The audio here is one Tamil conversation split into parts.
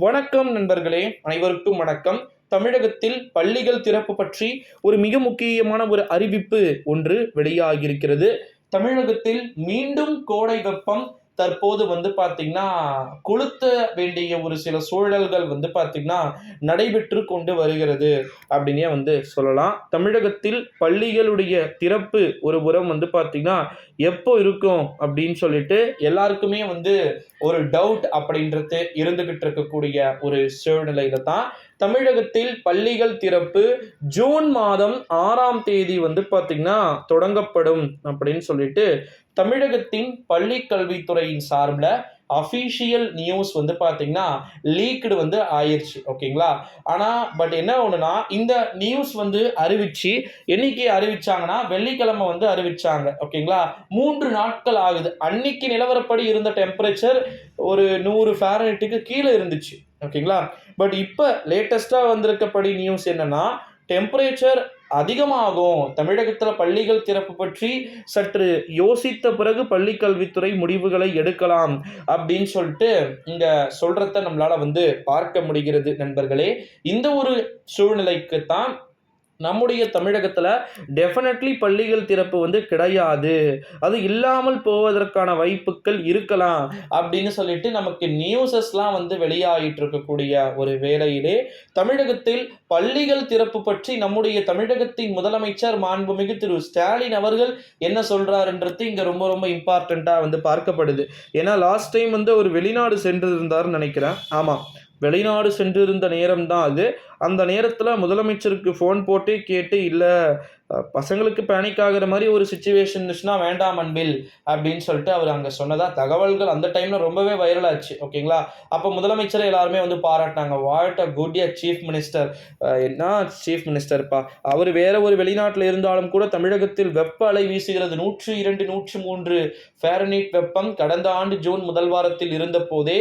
வணக்கம் நண்பர்களே, அனைவருக்கும் வணக்கம். தமிழகத்தில் பள்ளிகள் திறப்பு பற்றி ஒரு மிக முக்கியமான ஒரு அறிவிப்பு ஒன்று வெளியாகியிருக்கிறது. தமிழகத்தில் மீண்டும் கோடை வெப்பம் தற்போது பார்த்தீங்கன்னா, கொளுத்த வேண்டிய ஒரு சில சூழல்கள் பார்த்தீங்கன்னா, நடைபெற்று கொண்டு வருகிறது அப்படின்னே சொல்லலாம். தமிழகத்தில் பள்ளிகளுடைய திறப்பு ஒரு புறம் பார்த்தீங்கன்னா, எப்போ இருக்கும் அப்படின்னு சொல்லிட்டு எல்லாருக்குமே ஒரு டவுட் அப்படின்றது இருந்துகிட்டு இருக்கக்கூடிய ஒரு சூழ்நிலையில தான் தமிழகத்தில் பள்ளிகள் திறப்பு ஜூன் மாதம் 6ஆம் தேதி பார்த்தீங்கன்னா தொடங்கப்படும் அப்படின்னு சொல்லிட்டு தமிழகத்தின் பள்ளி கல்வித்துறையின் சார்பில் அஃபீஷியல் நியூஸ் பார்த்தீங்கன்னா லீக்டு ஆயிருச்சு. ஓகேங்களா? ஆனால் பட் என்ன ஒன்றுனா, இந்த நியூஸ் அறிவிச்சு என்னைக்கு அறிவிச்சாங்கன்னா வெள்ளிக்கிழமை அறிவிச்சாங்க. ஓகேங்களா? 3 நாட்கள் ஆகுது. அன்னைக்கு நிலவரப்படி இருந்த டெம்பரேச்சர் ஒரு 100 ஃபாரன்ஹீட்டுக்கு கீழே இருந்துச்சு. ஓகேங்களா? பட் இப்போ லேட்டஸ்ட்டாக வந்திருக்கப்படி நியூஸ் என்னன்னா, டெம்பரேச்சர் அதிகமாகும். தமிழகத்தில் பள்ளிகள் திறப்பு பற்றி சற்று யோசித்த பிறகு பள்ளி கல்வித்துறை முடிவுகளை எடுக்கலாம் அப்படின்னு சொல்லிட்டு இங்க சொல்றத நம்மளால பார்க்க முடிகிறது நண்பர்களே. இந்த ஒரு சூழ்நிலைக்கு தான் நம்முடைய தமிழகத்துல டெஃபினெட்லி பள்ளிகள் திறப்பு கிடையாது. அது இல்லாமல் போவதற்கான வாய்ப்புகள் இருக்கலாம் அப்படின்னு சொல்லிட்டு நமக்கு நியூஸஸ்லாம் வெளியாகிட்டு இருக்கக்கூடிய ஒரு வேளையிலே, தமிழகத்தில் பள்ளிகள் திறப்பு பற்றி நம்முடைய தமிழகத்தின் முதலமைச்சர் மாண்புமிகு திரு ஸ்டாலின் அவர்கள் என்ன சொல்றாருன்றது இங்க ரொம்ப ரொம்ப இம்பார்ட்டண்டா பார்க்கப்படுது. ஏன்னா லாஸ்ட் டைம் ஒரு வெளிநாடு சென்றிருந்தாருன்னு நினைக்கிறேன். ஆமா, வெளிநாடு சென்றிருந்த நேரம் தான் அது. அந்த நேரத்தில் முதலமைச்சருக்கு ஃபோன் போட்டு கேட்டு, இல்லை பசங்களுக்கு பேனிக் ஆகிற மாதிரி ஒரு சிச்சுவேஷன் இருந்துச்சுன்னா வேண்டாம் அன்பில் அப்படின்னு சொல்லிட்டு அவர் அங்கே சொன்னதா தகவல்கள் அந்த டைமில் ரொம்பவே வைரல் ஆச்சு. ஓகேங்களா? அப்போ முதலமைச்சரை எல்லாருமே பாராட்டினாங்க. What a good chief minister. என்ன சீஃப் மினிஸ்டர்ப்பா, அவர் வேற ஒரு வெளிநாட்டில் இருந்தாலும் கூட தமிழகத்தில் வெப்ப அலை வீசுகிறது. 102 103 ஃபாரன்ஹீட் வெப்பம் கடந்த ஆண்டு ஜூன் முதல் வாரத்தில் இருந்த போதே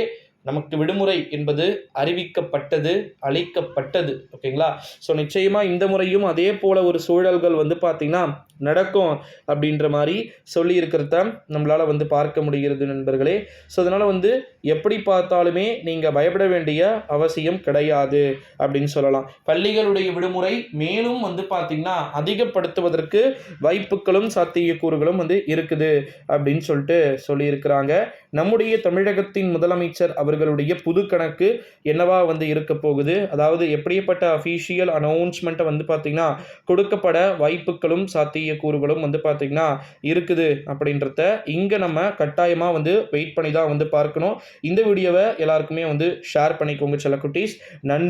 நமக்கு விடுமுறை என்பது அறிவிக்கப்பட்டது, அளிக்கப்பட்டது. ஓகேங்களா? ஸோ நிச்சயமாக இந்த முறையும் அதே போல ஒரு சூழல்கள் பார்த்தீங்கன்னா நடக்கும் அப்படின்ற மாதிரி சொல்லி இருக்கிறத நம்மளால் பார்க்க முடிகிறது நண்பர்களே. ஸோ அதனால் எப்படி பார்த்தாலுமே நீங்கள் பயப்பட வேண்டிய அவசியம் கிடையாது அப்படின்னு சொல்லலாம். பள்ளிகளுடைய விடுமுறை மேலும் பார்த்தீங்கன்னா அதிகப்படுத்துவதற்கு வாய்ப்புகளும் சாத்தியக்கூறுகளும் இருக்குது அப்படின்னு சொல்லிட்டு சொல்லியிருக்கிறாங்க. நம்முடைய தமிழகத்தின் முதலமைச்சர் அவர்களுடைய புது கணக்கு என்னவா இருக்க போகுது, அதாவது எப்படிப்பட்ட அஃபீஷியல் அனௌன்ஸ்மெண்ட்டை பார்த்தீங்கன்னா கொடுக்கப்பட வாய்ப்புகளும் சாத்தியக்கூறுகளும் பார்த்தீங்கன்னா இருக்குது அப்படின்றத இங்கே நம்ம கட்டாயமாக வெயிட் பண்ணி தான் பார்க்கணும். இந்த வீடியோவை எல்லாருக்குமே ஷேர் பண்ணிக்கோங்க செல்லக்குட்டீஸ். நன்றி.